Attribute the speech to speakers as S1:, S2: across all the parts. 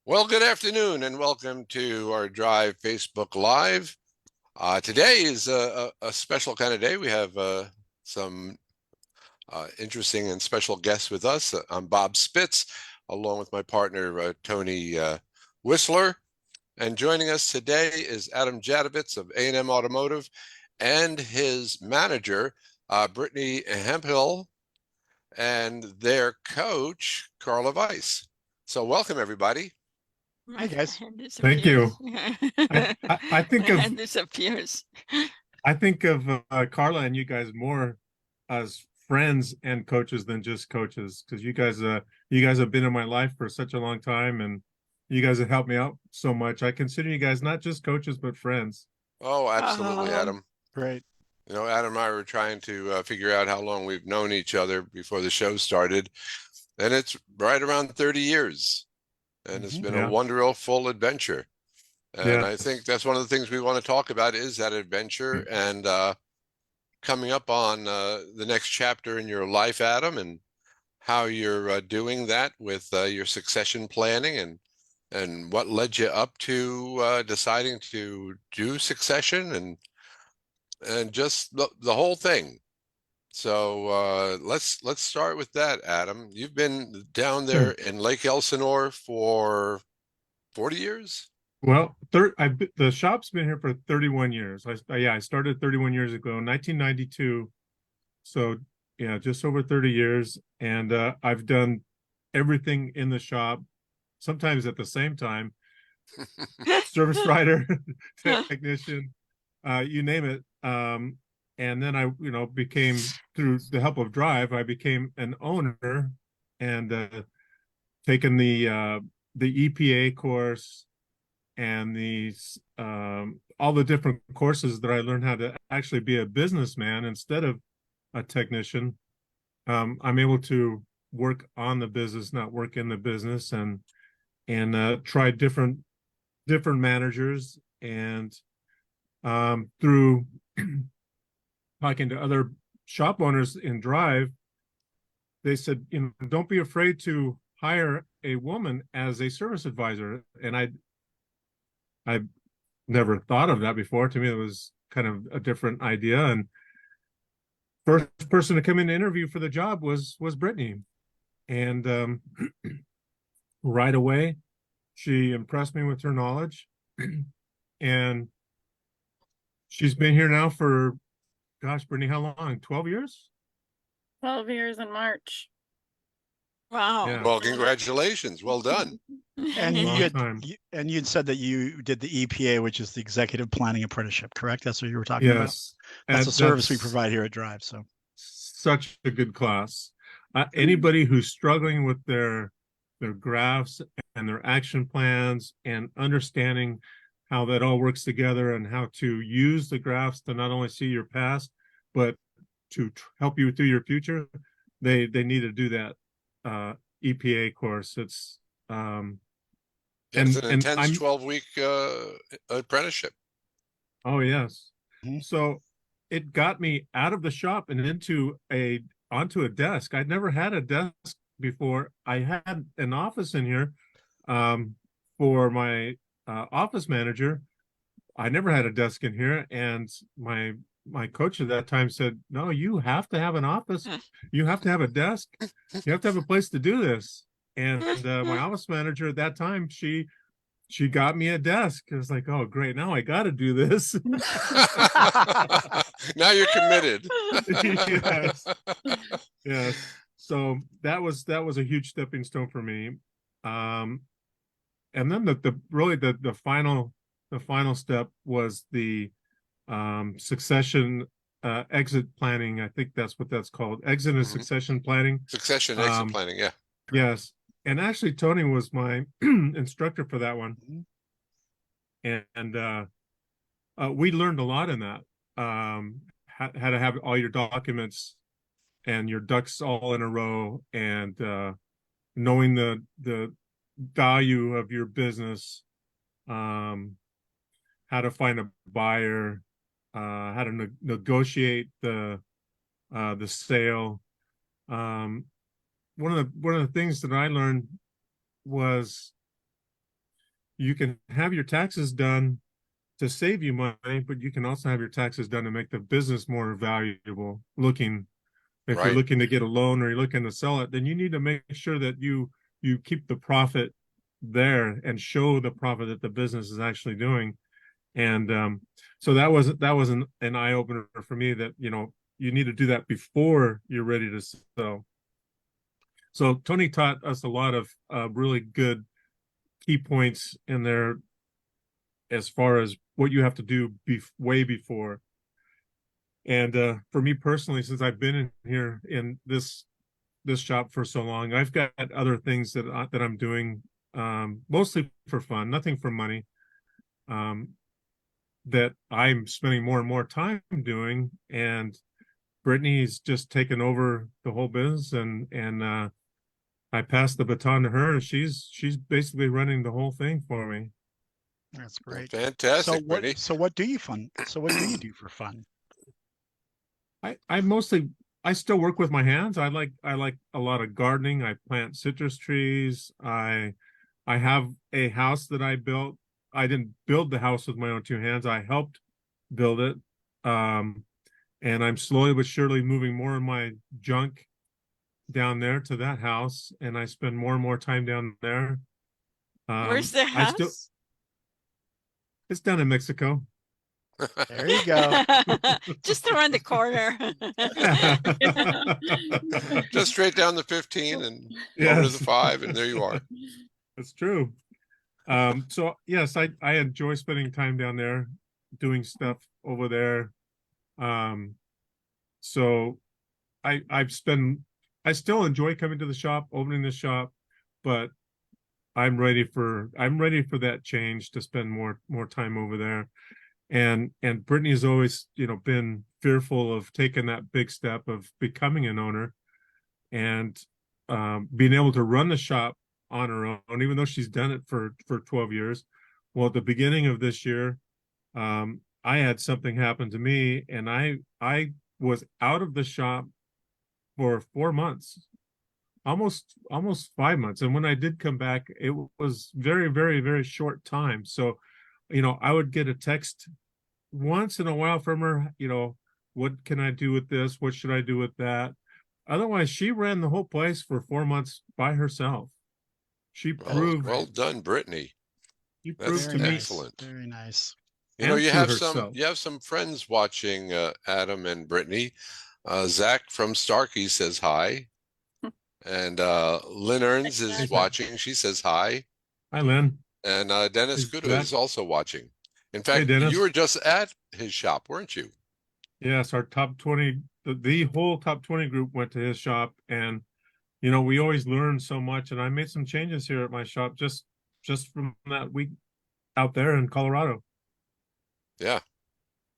S1: Well, good afternoon and welcome to our Drive Facebook Live. Today is a special kind of day. We have some interesting and special guests with us. I'm Bob Spitz, along with my partner, Tony Whistler. And joining us today is Adam Jadovich of A&M Automotive and his manager, Brittany Hemphill, and their coach, Carla Weiss. So welcome, everybody.
S2: Hi guys.
S3: Thank you. I think of
S2: And disappears.
S3: I think of Carla and you guys more as friends and coaches than just coaches, because you guys have been in my life for such a long time, and you guys have helped me out so much. I consider you guys not just coaches but friends.
S1: Oh, absolutely, Adam.
S2: Great.
S1: You know, Adam and I were trying to figure out how long we've known each other before the show started, and it's right around 30 years, and it's been a
S3: Yeah.
S1: wonderful adventure. And
S3: Yeah.
S1: I think that's one of the things we want to talk about is that adventure and coming up on the next chapter in your life, Adam, and how you're doing that with your succession planning and what led you up to deciding to do succession and just the whole thing. So let's start with that, Adam. You've been down there in Lake Elsinore for 40 years?
S3: Well, the shop's been here for 31 years. I started 31 years ago, 1992. So yeah, just over 30 years, and I've done everything in the shop, sometimes at the same time. Service writer, technician, you name it. And then I, became, through the help of Drive, I became an owner and taken the EPA course and all the different courses that I learned how to actually be a businessman instead of a technician. I'm able to work on the business, not work in the business, and try different managers, and through talking to other shop owners in Drive, they said, don't be afraid to hire a woman as a service advisor. And I never thought of that before. To me, it was kind of a different idea. And first person to come in to interview for the job was Brittany. And right away, she impressed me with her knowledge. And she's been here now for, gosh, Brittany, how long? 12 years?
S4: 12 years in March.
S2: Wow.
S3: Yeah.
S1: Well, congratulations. Well done.
S2: And
S3: Long
S2: you'd said that you did the EPA, which is the Executive Planning Apprenticeship, correct? That's what you were talking about.
S3: Yes.
S2: That's
S3: And
S2: a service we provide here at Drive. So
S3: such a good class. Anybody who's struggling with their graphs and their action plans and understanding how that all works together and how to use the graphs to not only see your past, but to help you through your future, they need to do that EPA course. It's
S1: an intense 12-week apprenticeship.
S3: Oh yes.
S2: Mhm.
S3: So it got me out of the shop and onto a desk. I'd never had a desk before. I had an office in here for my office manager. I never had a desk in here, and my coach at that time said, "No, you have to have an office. You have to have a desk. You have to have a place to do this." And my office manager at that time, she got me a desk. I was like, "Oh, great! Now I got to do this."
S1: Now you're committed.
S3: Yes. Yes. So that was a huge stepping stone for me. And then the final step was the succession exit planning. I think that's what that's called. Exit and succession planning.
S1: Succession exit planning, yeah.
S3: Yes. And actually Tony was my instructor for that one. And we learned a lot in that. How to have all your documents and your ducks all in a row, and knowing the value of your business, how to find a buyer, how to negotiate the sale. One of the things that I learned was you can have your taxes done to save you money, but you can also have your taxes done to make the business more valuable looking. If you're
S1: Right.
S3: looking to get a loan or you're looking to sell it, then you need to make sure that you keep the profit there and show the profit that the business is actually doing. And so that was an eye opener for me that, you know, you need to do that before you're ready to sell. So Tony taught us a lot of really good key points in there as far as what you have to do way before. And for me personally, since I've been in here in this shop for so long, I've got other things that I'm doing, mostly for fun, nothing for money, that I'm spending more and more time doing. And Brittany's just taken over the whole business, and I passed the baton to her, and she's basically running the whole thing for me.
S2: That's great.
S1: Fantastic, Brittany.
S2: So what do you do for fun?
S3: I still work with my hands. I like a lot of gardening. I plant citrus trees. I have a house that I built. I didn't build the house with my own two hands. I helped build it. And I'm slowly but surely moving more of my junk down there to that house, and I spend more and more time down there.
S5: Where's the house?
S3: It's down in Mexico.
S2: There you go.
S5: Just around the corner.
S1: Just straight down the 15 and
S3: Yes.
S1: over to the 5, and there you are.
S3: That's true. So yes, I enjoy spending time down there, doing stuff over there. So I still enjoy coming to the shop, opening the shop, but I'm ready for that change to spend more time over there. And Brittany's always, you know, been fearful of taking that big step of becoming an owner and being able to run the shop on her own, even though she's done it for 12 years. Well, at the beginning of this year, I had something happen to me, and I was out of the shop for 4 months, almost 5 months. And when I did come back, it was very, very, very short time. So, you know, I would get a text once in a while from her, you know, what can I do with this? What should I do with that? Otherwise, she ran the whole place for 4 months by herself. She proved,
S1: Well done, Brittany.
S3: she
S1: That's
S3: proved to me,
S1: excellent.
S2: Very nice.
S1: You know,
S3: and
S1: you
S3: to
S1: have
S3: herself.
S1: some friends watching, Adam and Brittany. Zach from Starkey says hi. And Lynn Earns is
S3: Thanks,
S1: watching. She says hi.
S3: Hi, Lynn.
S1: And Dennis
S3: Is
S1: Kuda
S3: Zach-
S1: is also watching. In
S3: Hey,
S1: fact,
S3: Dennis.
S1: you were just at his shop, weren't you?
S3: Yes, our top 20, the whole top 20 group went to his shop, and you know, we always learn so much. And I made some changes here at my shop just from that week out there in Colorado.
S1: Yeah.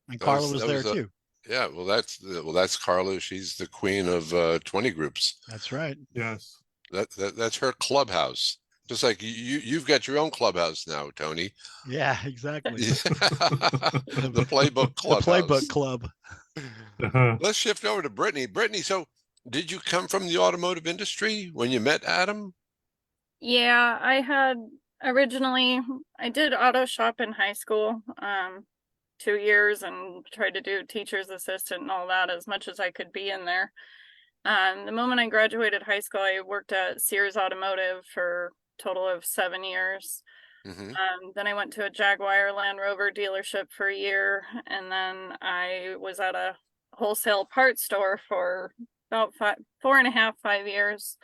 S2: And
S1: That
S2: Carla was
S1: that
S2: there
S1: a-
S2: too.
S1: Yeah, well, that's Carla. She's the queen of 20 groups.
S2: That's right.
S3: Yes.
S1: That's her clubhouse. Just like you've got your own clubhouse now, Tony.
S2: Yeah, exactly.
S1: The Playbook
S2: The
S1: Clubhouse.
S2: Playbook Club.
S3: Uh-huh.
S1: Let's shift over to Brittany. Brittany, so did you come from the automotive industry when you met Adam?
S4: Yeah, I had originally, I did auto shop in high school, 2 years, and tried to do teacher's assistant and all that as much as I could be in there. The moment I graduated high school, I worked at Sears Automotive for a total of 7 years.
S1: Mm-hmm.
S4: Then I went to a Jaguar Land Rover dealership for a year, and then I was at a wholesale parts store for about 4.5, 5 years.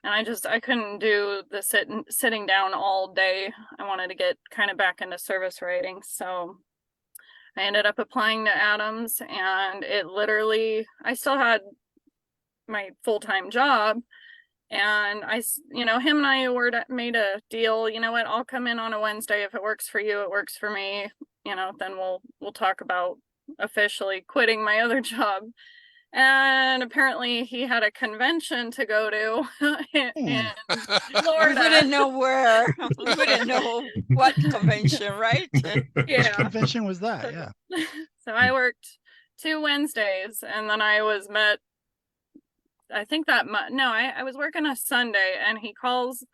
S4: And I couldn't do the sitting down all day. I wanted to get kind of back into service writing. So I ended up applying to Adams, and I still had my full-time job. And him and I made a deal. You know what? I'll come in on a Wednesday. If it works for you, it works for me. You know, then we'll talk about officially quitting my other job. And apparently he had a convention to go to in
S5: We
S4: Florida.
S5: wouldn't know where. We wouldn't know what convention, right?
S2: Which
S4: Yeah.
S2: convention was that? Yeah.
S4: So I worked 2 Wednesdays, and then I was met, I think I was working a Sunday, and he calls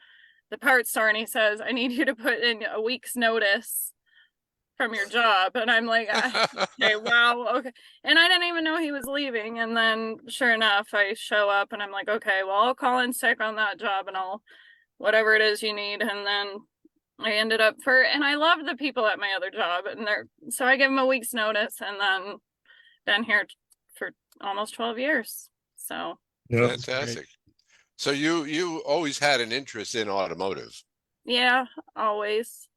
S4: the parts store and he says, I need you to put in a week's notice from your job. And I'm like, okay, wow, okay. And I didn't even know he was leaving. And then sure enough, I show up and I'm like, okay, well, I'll call in sick on that job and I'll whatever it is you need. And then I ended up and I love the people at my other job, and so I give them a week's notice, and then been here for almost 12 years. So
S3: Yeah.
S1: Fantastic. So you always had an interest in automotive.
S4: yeah, always.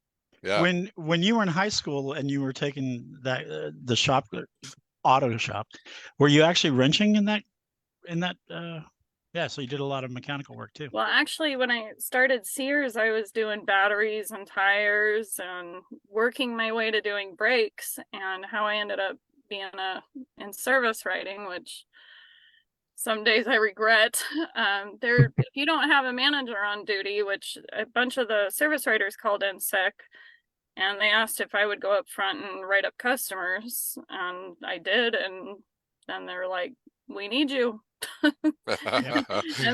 S1: Yeah.
S2: When you were in high school and you were taking that the shop auto shop, were you actually wrenching in that yeah, so you did a lot of mechanical work too.
S4: Well, actually, when I started Sears, I was doing batteries and tires and working my way to doing brakes, and how I ended up being in service writing, which some days I regret. If you don't have a manager on duty, which a bunch of the service writers called in sick, and they asked if I would go up front and write up customers, and I did, and then they were like, we need you.
S1: They
S4: then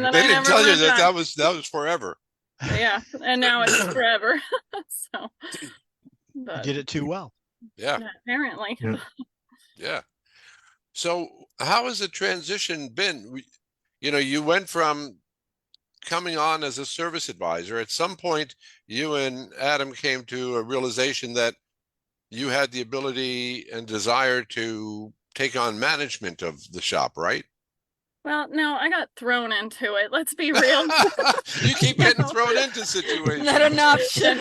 S4: I
S1: didn't
S4: never
S1: tell you
S4: went
S1: that
S4: back.
S1: that was forever.
S4: Yeah, and now it's forever. So
S2: You
S4: but
S2: did it too well.
S1: Yeah.
S4: apparently.
S3: Yeah.
S1: Yeah. So how has the transition been? You went from coming on as a service advisor. At some point, you and Adam came to a realization that you had the ability and desire to take on management of the shop, right?
S4: Well, no, I got thrown into it. Let's be real.
S1: You keep getting
S4: No.
S1: thrown into situations.
S5: Not an option.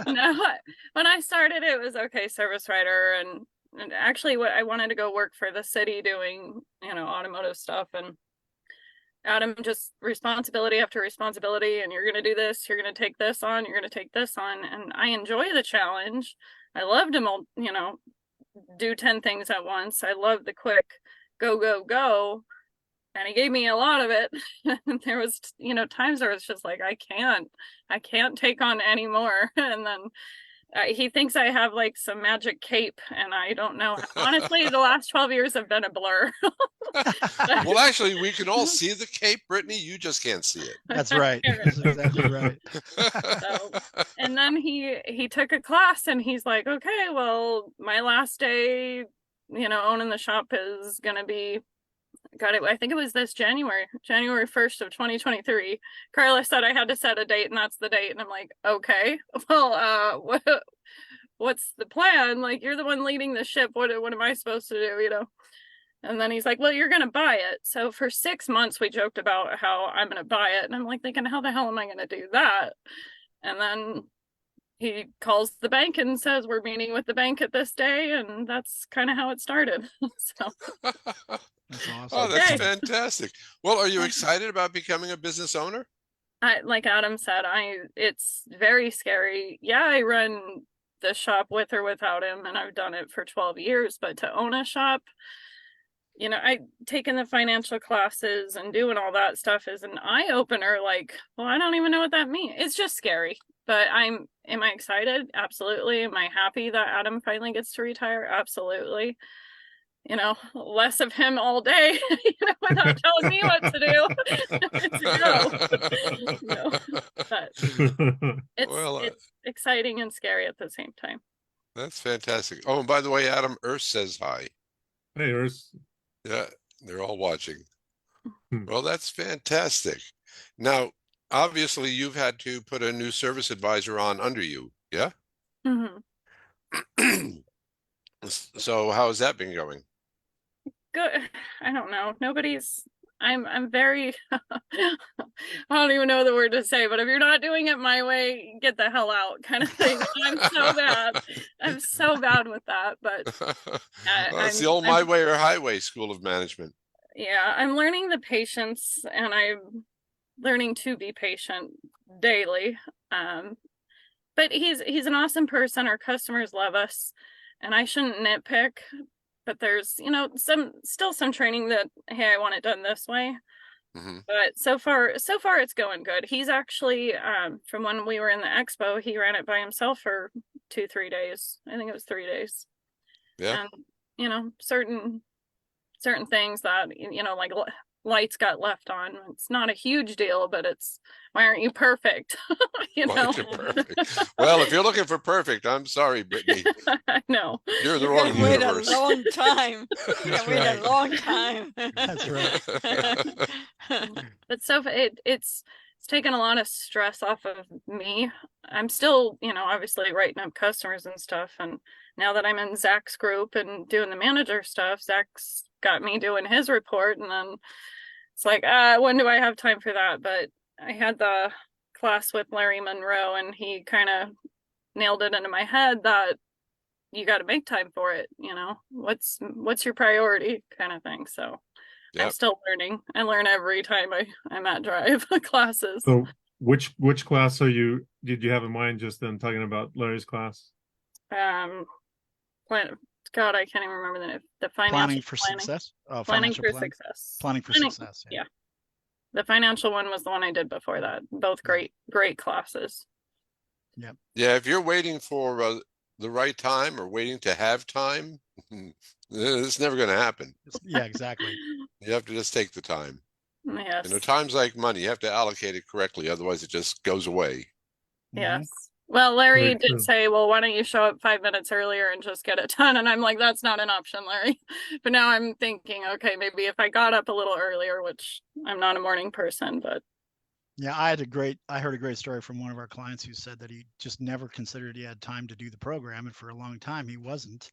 S4: No, when I started, it was okay, service writer, and actually, what I wanted to go work for the city doing, automotive stuff, and Adam just responsibility after responsibility, and you're gonna do this, you're gonna take this on, you're gonna take this on, and I enjoy the challenge. I love to, do 10 things at once. I love the quick go, go, go. And he gave me a lot of it. And there was, times where it's just like, I can't take on any more. And then he thinks I have like some magic cape, and I don't know. Honestly, the last 12 years have been a blur.
S1: Well, actually, we can all see the cape, Brittany. You just can't see it.
S2: That's right. That's exactly right.
S4: So, and then he took a class, and he's like, okay, well, my last day, owning the shop is gonna be, I think it was this January 1st of 2023. Carla said I had to set a date, and that's the date. And I'm like, okay, well, what's the plan? Like, you're the one leading the ship. What am I supposed to do? And then he's like, well, you're going to buy it. So for 6 months, we joked about how I'm going to buy it. And I'm like thinking, how the hell am I going to do that? And then he calls the bank and says, we're meeting with the bank at this day. And that's kind of how it started. So
S2: That's awesome.
S1: Oh, that's
S4: Okay.
S1: fantastic. Well, are you excited about becoming a business owner?
S4: like Adam said, it's very scary. Yeah, I run the shop with or without him, and I've done it for 12 years, but to own a shop, I taken the financial classes and doing all that stuff is an eye opener. Like, well, I don't even know what that means. It's just scary. But am I excited? Absolutely. Am I happy that Adam finally gets to retire? Absolutely. Less of him all day, without telling me what to do. But it's exciting and scary at the same time.
S1: That's fantastic. Oh, and by the way, Adam Earth says hi.
S3: Hey, Urs.
S1: Yeah, they're all watching.
S3: Hmm.
S1: Well, that's fantastic. Now, obviously, you've had to put a new service advisor on under you. Yeah.
S4: Mm-hmm.
S1: So, how has that been going?
S4: Good. I don't know. I'm very, I don't even know the word to say, but if you're not doing it my way, get the hell out kind of thing. I'm so bad. I'm so bad with that, but
S1: Well, it's the old my way or highway school of management.
S4: Yeah, I'm learning the patience, and I'm learning to be patient daily. But he's an awesome person. Our customers love us, and I shouldn't nitpick, but there's, some training that, hey, I want it done this way.
S1: Mm-hmm.
S4: But so far it's going good. He's actually, from when we were in the expo, he ran it by himself for 2-3 days. I think it was 3 days.
S1: Yeah.
S4: And, certain things that, like lights got left on. It's not a huge deal, but it's, why aren't you perfect? You
S1: Why
S4: know?
S1: aren't you perfect? Well, if you're looking for perfect, I'm sorry, Brittany.
S4: I know.
S1: You're in the
S5: You
S1: wrong
S5: can wait
S1: universe.
S5: a long time. You
S2: That's
S5: can wait
S2: right.
S5: a long time.
S2: That's right.
S4: But so it's taken a lot of stress off of me. I'm still, obviously writing up customers and stuff. And now that I'm in Zach's group and doing the manager stuff, Zach's got me doing his report. And then it's like, when do I have time for that? But I had the class with Larry Monroe, and he kind of nailed it into my head that you got to make time for it. What's your priority kind of thing. So I'm
S1: Yep.
S4: still learning. I learn every time I'm at drive classes.
S3: So which class did you have in mind just then, talking about Larry's class?
S4: God, I can't even remember the financial
S2: Planning for success. Oh,
S4: planning
S2: financial
S4: for
S2: plan.
S4: success.
S2: Planning for success.
S4: Yeah. The financial one was the one I did before that. Both great classes.
S1: Yeah, if you're waiting for the right time or waiting to have time, it's never going to happen.
S2: Yeah, exactly.
S1: You have to just take the time.
S4: Yes.
S1: Time's like money. You have to allocate it correctly, otherwise it just goes away.
S4: Yes. Well, Larry
S3: Very
S4: did
S3: true.
S4: say, well, why don't you show up 5 minutes earlier and just get it done? And I'm like, that's not an option, Larry. But now I'm thinking, okay, maybe if I got up a little earlier, which I'm not a morning person, but
S2: Yeah, I heard a great story from one of our clients who said that he just never considered he had time to do the program, and for a long time he wasn't.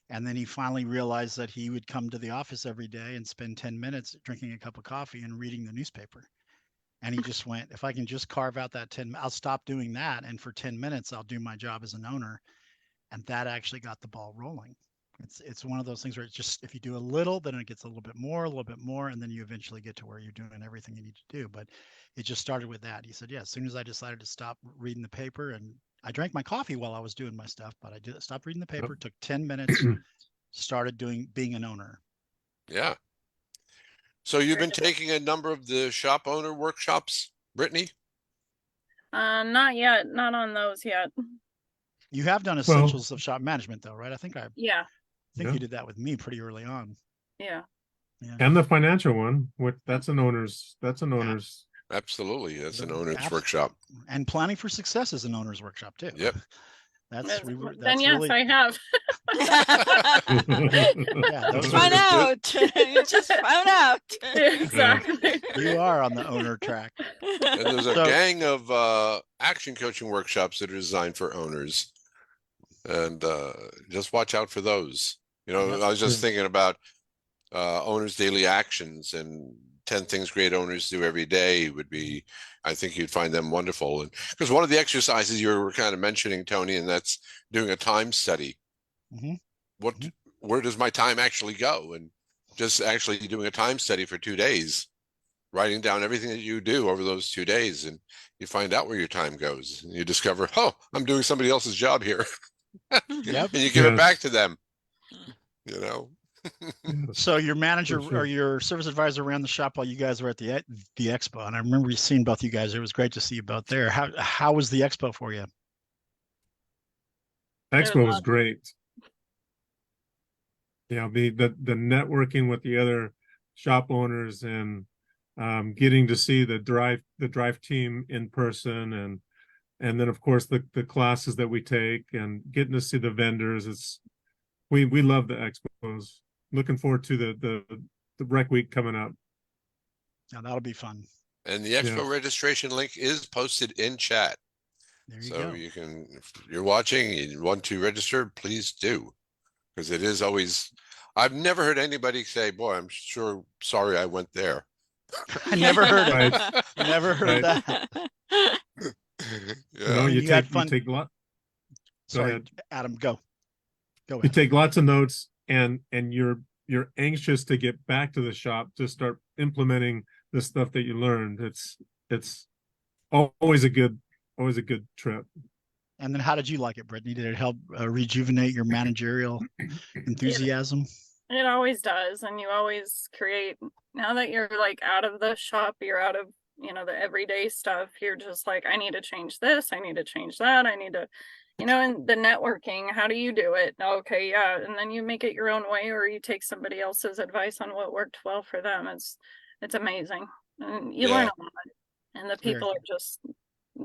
S2: And then he finally realized that he would come to the office every day and spend 10 minutes drinking a cup of coffee and reading the newspaper. And he just went, if I can just carve out that 10, I'll stop doing that. And for 10 minutes, I'll do my job as an owner. And that actually got the ball rolling. It's one of those things where it's just, if you do a little, then it gets a little bit more, and then you eventually get to where you're doing everything you need to do. But it just started with that. He said, yeah, as soon as I decided to stop reading the paper, and I drank my coffee while I was doing my stuff, but I stopped reading the paper, took 10 minutes, started being an owner.
S1: Yeah. So you've been taking a number of the shop owner workshops, Brittany?
S4: not yet, not on those yet.
S2: You have done essentials of shop management though, right? I think
S4: Yeah.
S2: you did that with me pretty early on.
S4: Yeah.
S2: Yeah.
S3: And the financial one, that's an owner's.
S1: Absolutely. That's an owner's
S2: Abs-
S1: workshop.
S2: And planning for success is an owner's workshop too.
S1: Yep.
S4: Then
S2: That's
S4: yes,
S2: really,
S4: I have.
S2: yeah, those
S5: Found
S2: are,
S5: out. You just found out.
S4: Exactly.
S2: you are on the owner track.
S1: And there's a
S2: So-
S1: gang of action coaching workshops that are designed for owners. And just watch out for those.
S2: Yep.
S1: I was just thinking about owners' daily actions, and 10 things great owners do every day would be, I think you'd find them wonderful. And because one of the exercises you were kind of mentioning, Tony, and that's doing a time study.
S2: Mhm.
S1: Where does my time actually go? And just actually doing a time study for 2 days, writing down everything that you do over those 2 days, and you find out where your time goes, and you discover, oh, I'm doing somebody else's job here.
S2: Yep.
S1: And you give it back
S3: Yes.
S1: to them.
S2: So your manager
S3: For sure.
S2: or your service advisor ran the shop while you guys were at the expo, and I remember seeing both you guys. It was great to see you both there. How was the expo for you?
S3: Expo was great. Yeah, the networking with the other shop owners, and getting to see the drive team in person, and then of course the classes that we take, and getting to see the vendors. We love the expos. Looking forward to the rec week coming up.
S2: Now that'll be fun.
S1: And the expo
S3: Yeah.
S1: registration link is posted in chat.
S2: There you
S1: So
S2: go.
S1: you can, if you're watching and you want to register, please do. Because it is always, I've never heard anybody say, boy, I'm sure sorry I went there.
S2: I never heard it.
S3: Right.
S2: Never heard
S3: Right.
S2: that.
S1: Yeah.
S3: You
S2: You had fun.
S3: take lot.
S2: Sorry,
S3: ahead.
S2: Adam, go
S3: You
S2: ahead.
S3: take lots of notes, and you're anxious to get back to the shop to start implementing the stuff that you learned. It's always a good trip.
S2: And then how did you like it, Brittany? Did it help rejuvenate your managerial enthusiasm?
S4: It always does. And you always create, now that you're like out of the shop, you're out of, the everyday stuff. You're just like, I need to change this. I need to change that. I need to, and the networking, how do you do it? Okay. Yeah. And then you make it your own way, or you take somebody else's advice on what worked well for them. it's amazing. And you
S1: Yeah.
S4: learn a lot. And the
S2: Very
S4: people are
S2: good.
S4: just,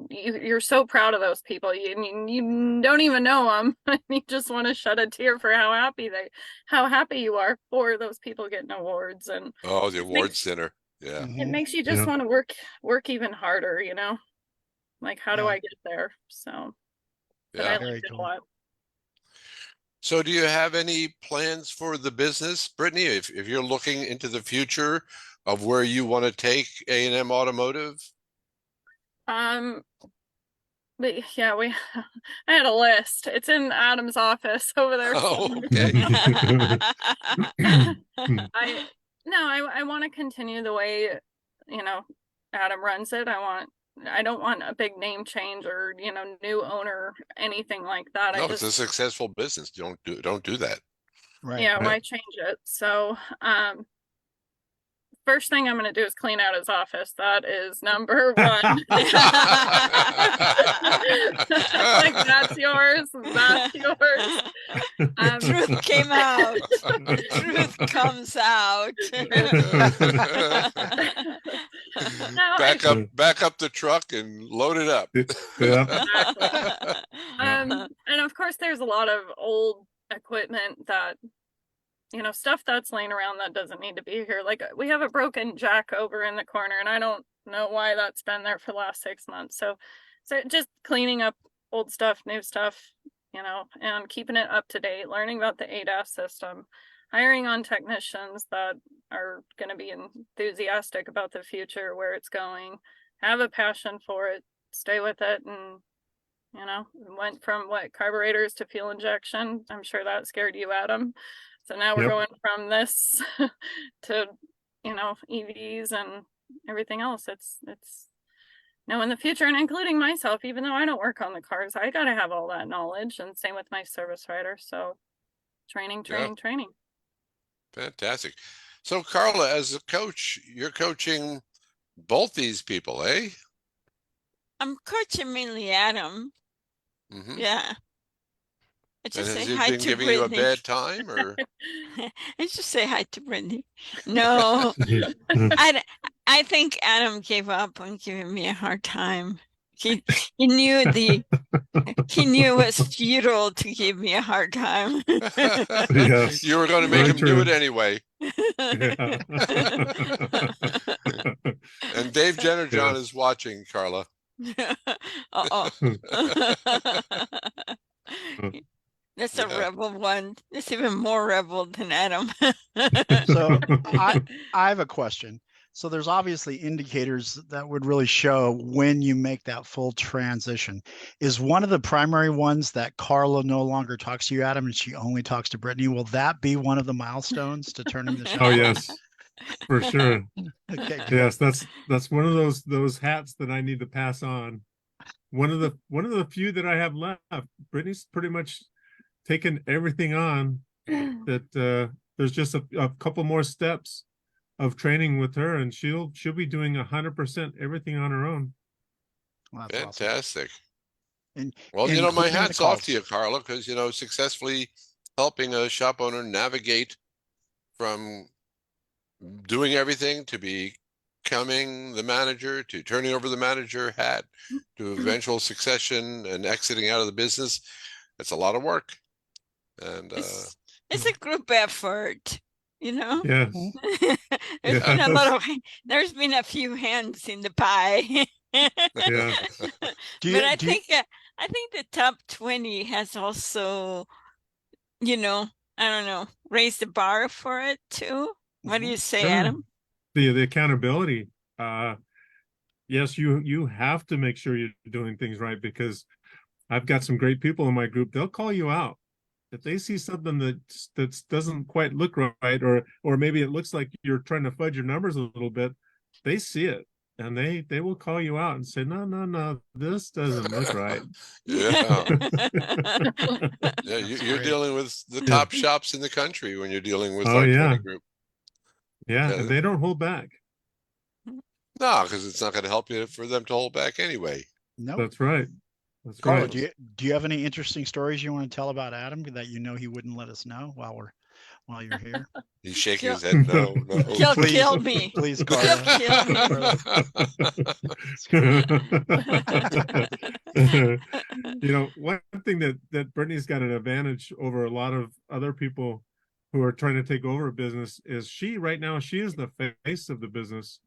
S4: you're so proud of those people. You don't even know them. You just want to shed a tear for how happy you are for those people getting awards. And
S1: Oh, the
S4: it
S1: award
S4: makes,
S1: center. Yeah.
S4: it
S2: Mhm.
S4: makes you just
S3: Yeah.
S4: want to work even harder, you know? Like, how do
S2: Yeah.
S4: I get there? So, but
S1: Yeah.
S4: I
S2: Very
S4: liked it a
S2: cool.
S4: lot.
S1: So do you have any plans for the business, Brittany? If you're looking into the future of where you want to take A&M Automotive?
S4: Um, but yeah, I had a list. It's in Adam's office over there
S1: Oh,
S4: somewhere.
S1: okay.
S4: I no, I want to continue the way, you know, Adam runs it. I don't want a big name change or, new owner, anything like that. I
S1: No, it's a
S4: just,
S1: successful business. Don't do that.
S2: Right.
S4: yeah,
S3: Right.
S4: why change it? So, first thing I'm going to do is clean out his office. That is number one. Like, that's yours. That's yours.
S5: Truth came out. Truth comes out.
S4: No,
S1: Back up the truck and load it up.
S3: Yeah.
S4: exactly. And of course, there's a lot of old equipment that, stuff that's laying around that doesn't need to be here. Like, we have a broken jack over in the corner, and I don't know why that's been there for the last 6 months. So just cleaning up old stuff, new stuff, and keeping it up to date, learning about the ADAS system, hiring on technicians that are going to be enthusiastic about the future, where it's going, have a passion for it, stay with it. And went from carburetors to fuel injection. I'm sure that scared you, Adam. So now we're
S3: Yep.
S4: going from this to, EVs and everything else. It's in the future, and including myself, even though I don't work on the cars, I got to have all that knowledge, and same with my service writer. So training.
S1: Fantastic. So Carla, as a coach, you're coaching both these people, eh?
S5: I'm coaching mainly Adam.
S1: Mm-hmm.
S5: Yeah. I
S1: And
S5: just say
S1: has he
S5: hi
S1: been
S5: to
S1: giving you a
S5: Brittany.
S1: bad time, or?
S5: I just say hi to Brittany. No, I think Adam gave up on giving me a hard time. He knew he knew it was futile to give me a hard time.
S3: Yes.
S1: You were going to make
S3: Very
S1: him do it
S3: true.
S1: anyway.
S3: Yeah.
S1: And Dave Jennerjohn
S3: Yes.
S1: is watching, Carla.
S5: Uh-oh. That's a
S1: Yeah.
S5: rebel one. That's even more rebel than Adam.
S2: So I have a question. So there's obviously indicators that would really show when you make that full transition. Is one of the primary ones that Carla no longer talks to you, Adam, and she only talks to Brittany? Will that be one of the milestones to turning the shop?
S3: Oh yes, for sure.
S2: Okay, good.
S3: Yes, that's one of those hats that I need to pass on. One of the few that I have left. Brittany's pretty much taken everything on. That there's just a couple more steps of training with her, and she'll be doing 100% everything on her own.
S2: Well, that's awesome.
S1: Fantastic.
S2: And
S1: Well, my
S2: including the
S1: hat's off
S2: calls.
S1: to you, Carla, because, successfully helping a shop owner navigate from doing everything to becoming the manager, to turning over the manager hat, to eventual succession and exiting out of the business. It's a lot of work. And
S5: It's a group effort,
S3: Yes.
S5: There's been a few hands in the pie.
S3: Yeah.
S5: But I think the top 20 has also, I don't know, raised the bar for it too. What do you say,
S3: Sure.
S5: Adam?
S3: The accountability. Yes, you have to make sure you're doing things right, because I've got some great people in my group. They'll call you out if they see something that doesn't quite look right, or maybe it looks like you're trying to fudge your numbers a little bit. They see it, and they will call you out and say, no, this doesn't look right.
S1: yeah, yeah, you're
S2: great.
S1: dealing with the top shops in the country when you're dealing with
S3: Oh,
S1: our
S3: yeah.
S1: training group.
S3: Yeah,
S1: Yeah.
S3: and they don't hold back.
S1: No, because it's not going to help you for them to hold back anyway.
S2: Nope.
S3: That's right. That's
S2: Carla,
S3: right.
S2: do you have any interesting stories you want to tell about Adam that he wouldn't let us know while while you're here?
S1: He's shaking his head. No, no.
S5: Kill me.
S2: Please,
S5: Kill
S2: Carla.
S3: You know, one thing that Brittany's got an advantage over a lot of other people who are trying to take over a business is she is the face of the business.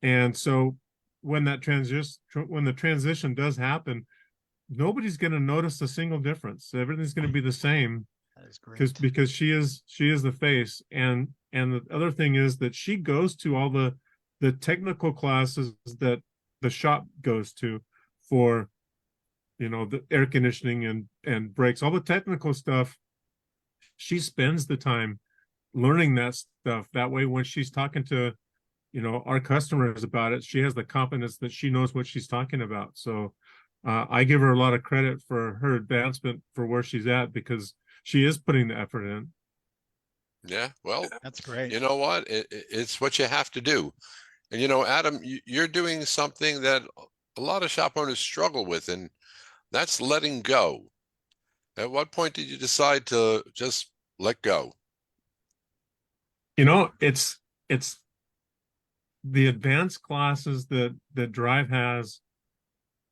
S3: And so when the transition does happen, nobody's going to notice a single difference. Everything's going to be the same.
S2: That is great.
S3: Because she is the face. And the other thing is that she goes to all the technical classes that the shop goes to for, you know, the air conditioning and brakes, all the technical stuff. She spends the time learning that stuff. That way, when she's talking to, you know, our customers about it, she has the confidence that she knows what she's talking about. So I give her a lot of credit for her advancement for where she's at, because she is putting the effort in.
S1: Yeah, well,
S2: That's great.
S1: you know what? It's what you have to do. And, you know, Adam, you're doing something that a lot of shop owners struggle with, and that's letting go. At what point did you decide to just let go?
S3: You know, it's the advanced classes that Drive has.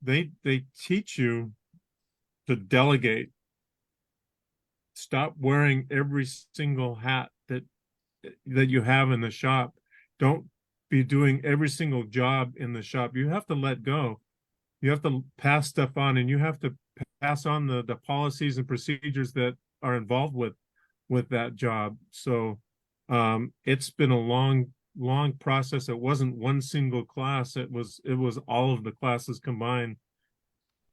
S3: They teach you to delegate. Stop wearing every single hat that you have in the shop. Don't be doing every single job in the shop. You have to let go. You have to pass stuff on, and you have to pass on the policies and procedures that are involved with that job. So it's been a long process. It wasn't one single class. It was all of the classes combined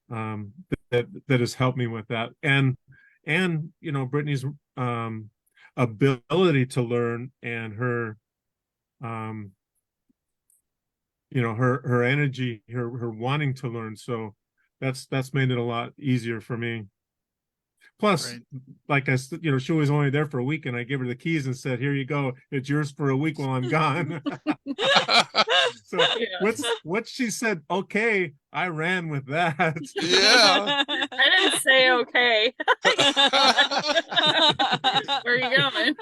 S3: that has helped me with that. And you know, Brittany's ability to learn, and her you know, her energy, her wanting to learn. So that's made it a lot easier for me. Plus,
S2: Right.
S3: like I said, you know, she was only there for a week, and I gave her the keys and said, "Here you go. It's yours for a week while I'm gone." So
S4: Yeah.
S3: what she said, okay, I ran with that.
S1: Yeah.
S4: I didn't say okay. Where are you going?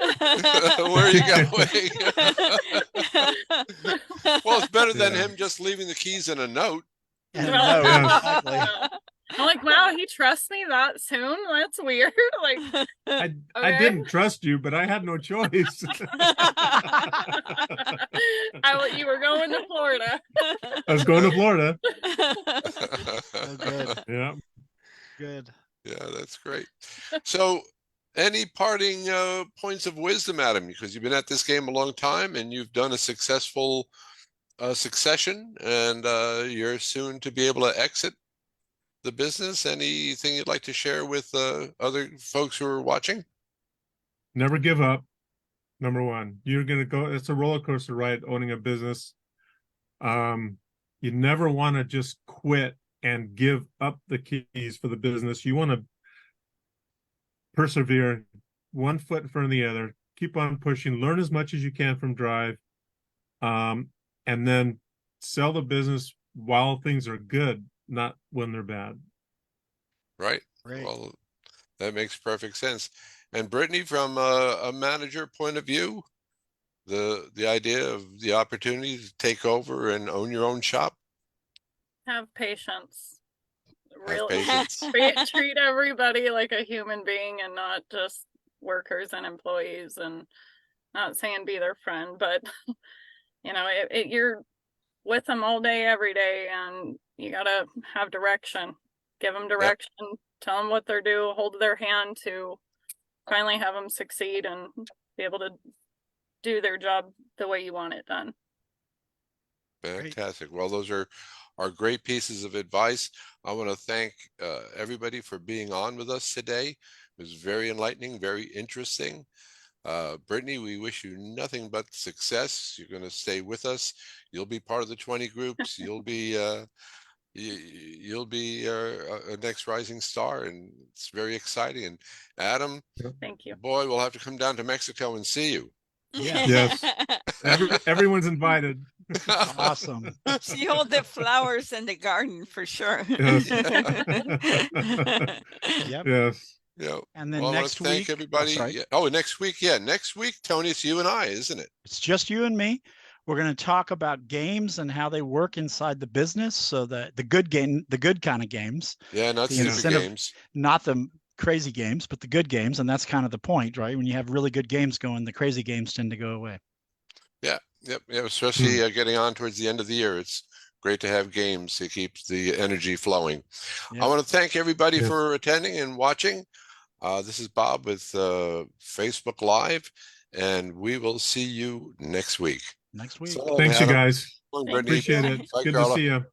S1: Where are you going? Well, it's better than
S3: Yeah.
S1: him just leaving the keys in a note.
S2: And
S4: Well,
S2: no,
S3: Yes.
S2: exactly.
S4: I'm like, wow, he trusts me that soon? That's weird. Like,
S3: I
S4: okay.
S3: didn't trust you, but I had no choice.
S4: You were going to Florida.
S3: I was going to Florida.
S2: So good.
S3: Yeah.
S2: Good.
S1: Yeah, that's great. So, any parting points of wisdom, Adam? Because you've been at this game a long time, and you've done a successful succession, and you're soon to be able to exit the business. Anything you'd like to share with other folks who are watching?
S3: Never give up. Number one, you're gonna go. It's a roller coaster ride owning a business. You never want to just quit and give up the keys for the business. You want to persevere, one foot in front of the other. Keep on pushing. Learn as much as you can from Drive, and then sell the business while things are good, not when they're bad.
S1: Right.
S2: Great.
S1: Well, that makes perfect sense. And Brittany, from a manager point of view, the idea of the opportunity to take over and own your own shop.
S4: Have patience.
S1: Have
S4: Really
S1: patience.
S4: treat everybody like a human being and not just workers and employees. And not saying be their friend, but you know, you're with them all day, every day, and you gotta have direction. Give them direction. Tell them what they're doing. Hold their hand to finally have them succeed and be able to do their job the way you want it done.
S1: Fantastic. Well, those are great pieces of advice. I want to thank everybody for being on with us today. It was very enlightening, very interesting. Brittany, we wish you nothing but success. You're going to stay with us. You'll be part of the 20 groups. You'll be you'll be a next rising star, and it's very exciting. And Adam,
S4: Thank you.
S1: boy, we'll have to come down to Mexico and see you.
S3: Yes. Everyone's invited.
S2: Awesome.
S5: See all the flowers in the garden for sure.
S3: Yes.
S2: Yep.
S3: Yes.
S1: Yeah.
S2: And then
S1: Well, I want
S2: next
S1: to thank
S2: week,
S1: everybody.
S2: sorry,
S1: Yeah. Oh, next week. Yeah. Next week, Tony, it's you and I, isn't it?
S2: it's just you and me. We're going to talk about games and how they work inside the business. So that the good kind of games,
S1: Yeah. Not
S2: the
S1: stupid
S2: incentive,
S1: games.
S2: not the crazy games, but the good games. And that's kind of the point, right? When you have really good games going, the crazy games tend to go away.
S1: Yeah. Yep. Yeah. Especially getting on towards the end of the year. It's great to have games to keep the energy flowing. I
S2: Yep.
S1: want to thank everybody
S3: Yes.
S1: for attending and watching. This is Bob with Facebook Live, and we will see you next week.
S2: Next week.
S1: So long,
S3: Thanks, you
S1: Adam.
S3: guys.
S1: So long,
S4: Thank
S1: Brittany.
S3: Appreciate
S4: you.
S3: it.
S1: Bye,
S3: Good
S1: Carla.
S3: to see you.